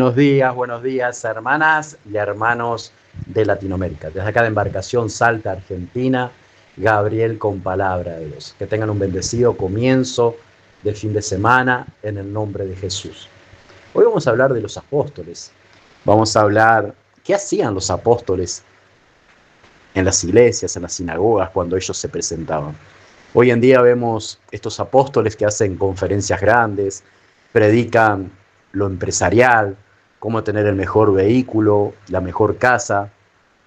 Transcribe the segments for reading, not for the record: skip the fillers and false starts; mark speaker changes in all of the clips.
Speaker 1: Buenos días, hermanas y hermanos de Latinoamérica. Desde acá de Embarcación Salta, Argentina, Gabriel con palabra de Dios. Que tengan un bendecido comienzo de fin de semana en el nombre de Jesús. Hoy vamos a hablar de los apóstoles. Vamos a hablar qué hacían los apóstoles en las iglesias, en las sinagogas, cuando ellos se presentaban. Hoy en día vemos estos apóstoles que hacen conferencias grandes, predican lo empresarial, cómo tener el mejor vehículo, la mejor casa.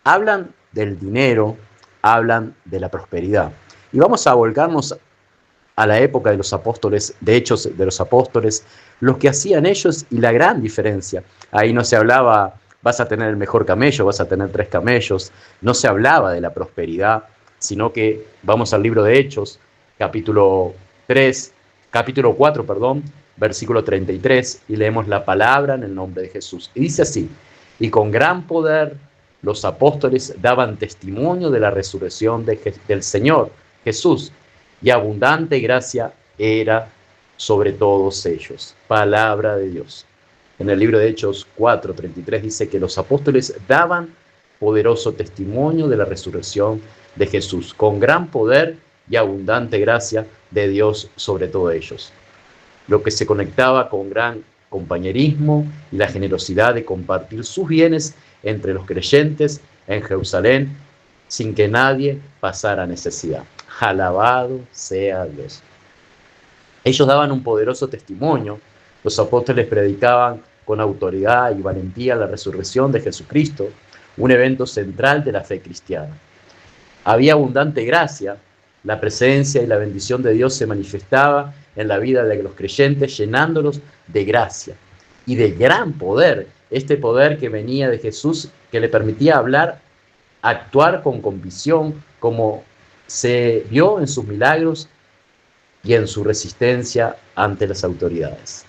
Speaker 1: Hablan del dinero, hablan de la prosperidad. Y vamos a volcarnos a la época de los apóstoles, de Hechos de los Apóstoles, lo que hacían ellos y la gran diferencia. Ahí no se hablaba, vas a tener el mejor camello, vas a tener 3 camellos. No se hablaba de la prosperidad, sino que vamos al libro de Hechos, capítulo 4, versículo 33, y leemos la palabra en el nombre de Jesús. Y dice así: y con gran poder los apóstoles daban testimonio de la resurrección del Señor Jesús, y abundante gracia era sobre todos ellos. Palabra de Dios. En el libro de Hechos 4:33 dice que los apóstoles daban poderoso testimonio de la resurrección de Jesús, con gran poder y abundante gracia de Dios sobre todos ellos. Lo que se conectaba con gran compañerismo y la generosidad de compartir sus bienes entre los creyentes en Jerusalén sin que nadie pasara necesidad. Alabado sea Dios. Ellos daban un poderoso testimonio. Los apóstoles predicaban con autoridad y valentía la resurrección de Jesucristo, un evento central de la fe cristiana. Había abundante gracia. La presencia y la bendición de Dios se manifestaba en la vida de los creyentes, llenándolos de gracia y de gran poder. Este poder que venía de Jesús, que le permitía hablar, actuar con convicción, como se vio en sus milagros y en su resistencia ante las autoridades.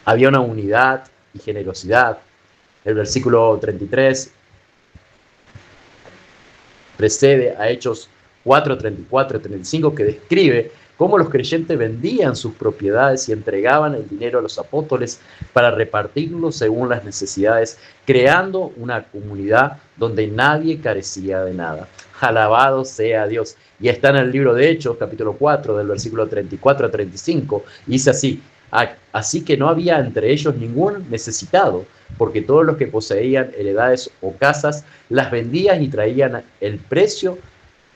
Speaker 1: Había una unidad y generosidad. El versículo 33 precede a Hechos 4, 34 y 35, que describe cómo los creyentes vendían sus propiedades y entregaban el dinero a los apóstoles para repartirlo según las necesidades, creando una comunidad donde nadie carecía de nada. Alabado sea Dios. Y está en el libro de Hechos, capítulo 4, del versículo 34 a 35, y dice así: así que no había entre ellos ningún necesitado, porque todos los que poseían heredades o casas las vendían y traían el precio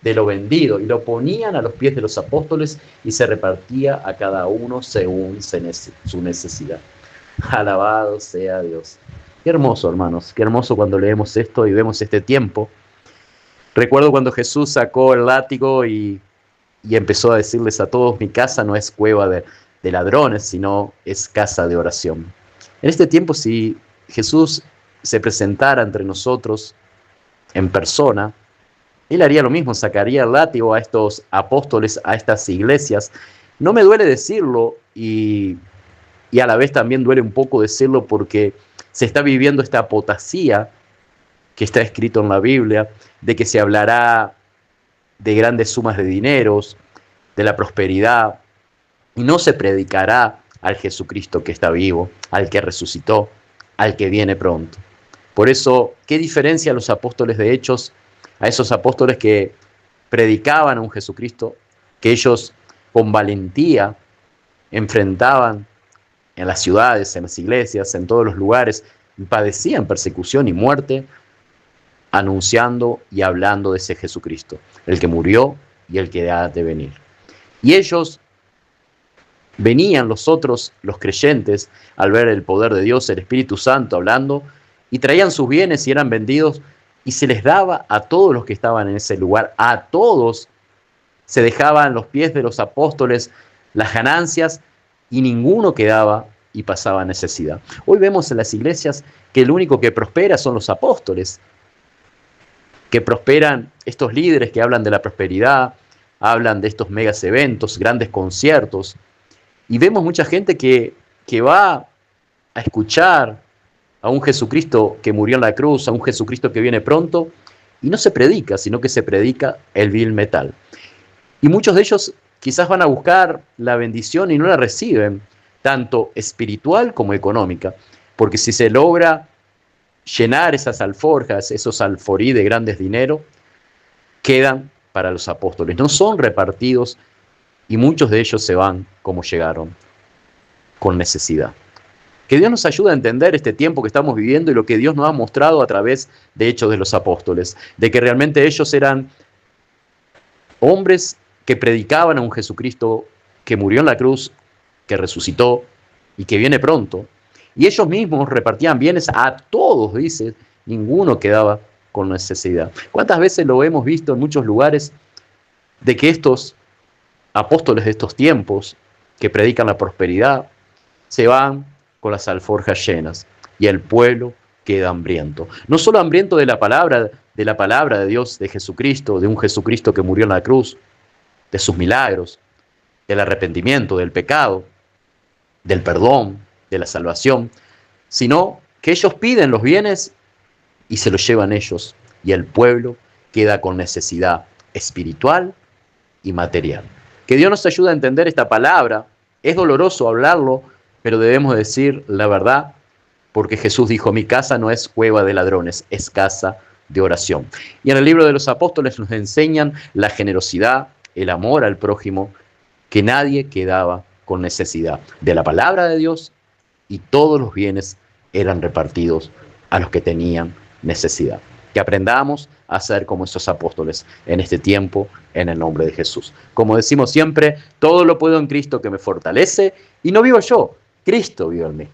Speaker 1: de lo vendido y lo ponían a los pies de los apóstoles, y se repartía a cada uno según su necesidad. Alabado sea Dios. Qué hermoso, hermanos, qué hermoso cuando leemos esto y vemos este tiempo. Recuerdo cuando Jesús sacó el látigo y empezó a decirles a todos: mi casa no es cueva de ladrones, sino es casa de oración. En este tiempo, si Jesús se presentara entre nosotros en persona, Él haría lo mismo, sacaría el látigo a estos apóstoles, a estas iglesias. No me duele decirlo, y a la vez también duele un poco decirlo, porque se está viviendo esta apostasía que está escrito en la Biblia, de que se hablará de grandes sumas de dineros, de la prosperidad, y no se predicará al Jesucristo que está vivo, al que resucitó, al que viene pronto. Por eso, ¿qué diferencia a los apóstoles de Hechos, a esos apóstoles que predicaban a un Jesucristo, que ellos con valentía enfrentaban en las ciudades, en las iglesias, en todos los lugares, y padecían persecución y muerte, anunciando y hablando de ese Jesucristo, el que murió y el que ha de venir? Y ellos venían, los otros, los creyentes, al ver el poder de Dios, el Espíritu Santo hablando, y traían sus bienes y eran vendidos, y se les daba a todos los que estaban en ese lugar, a todos se dejaban los pies de los apóstoles las ganancias, y ninguno quedaba y pasaba necesidad. Hoy vemos en las iglesias que el único que prospera son los apóstoles, que prosperan estos líderes que hablan de la prosperidad, hablan de estos megas eventos, grandes conciertos, y vemos mucha gente que va a escuchar a un Jesucristo que murió en la cruz, a un Jesucristo que viene pronto, y no se predica, sino que se predica el vil metal. Y muchos de ellos quizás van a buscar la bendición y no la reciben, tanto espiritual como económica. porque si se logra llenar esas alforjas, esos alforí de grandes dinero, quedan para los apóstoles, no son repartidos y muchos de ellos se van como llegaron, con necesidad. Que Dios nos ayude a entender este tiempo que estamos viviendo y lo que Dios nos ha mostrado a través de Hechos de los Apóstoles, de que realmente ellos eran hombres que predicaban a un Jesucristo que murió en la cruz, que resucitó y que viene pronto. Y ellos mismos repartían bienes a todos, dice, ninguno quedaba con necesidad. ¿Cuántas veces lo hemos visto en muchos lugares de que estos apóstoles de estos tiempos que predican la prosperidad se van con las alforjas llenas y el pueblo queda hambriento? No solo hambriento de la palabra de Dios, de Jesucristo, de un Jesucristo que murió en la cruz, de sus milagros, del arrepentimiento, del pecado, del perdón, de la salvación, sino que ellos piden los bienes y se los llevan ellos, y el pueblo queda con necesidad espiritual y material. Que Dios nos ayude a entender esta palabra. Es doloroso hablarlo, pero debemos decir la verdad, porque Jesús dijo: mi casa no es cueva de ladrones, es casa de oración. Y en el libro de los apóstoles nos enseñan la generosidad, el amor al prójimo, que nadie quedaba con necesidad de la palabra de Dios, y todos los bienes eran repartidos a los que tenían necesidad. Que aprendamos a ser como estos apóstoles en este tiempo, en el nombre de Jesús. Como decimos siempre, todo lo puedo en Cristo que me fortalece, y no vivo yo, Cristo vive en mí.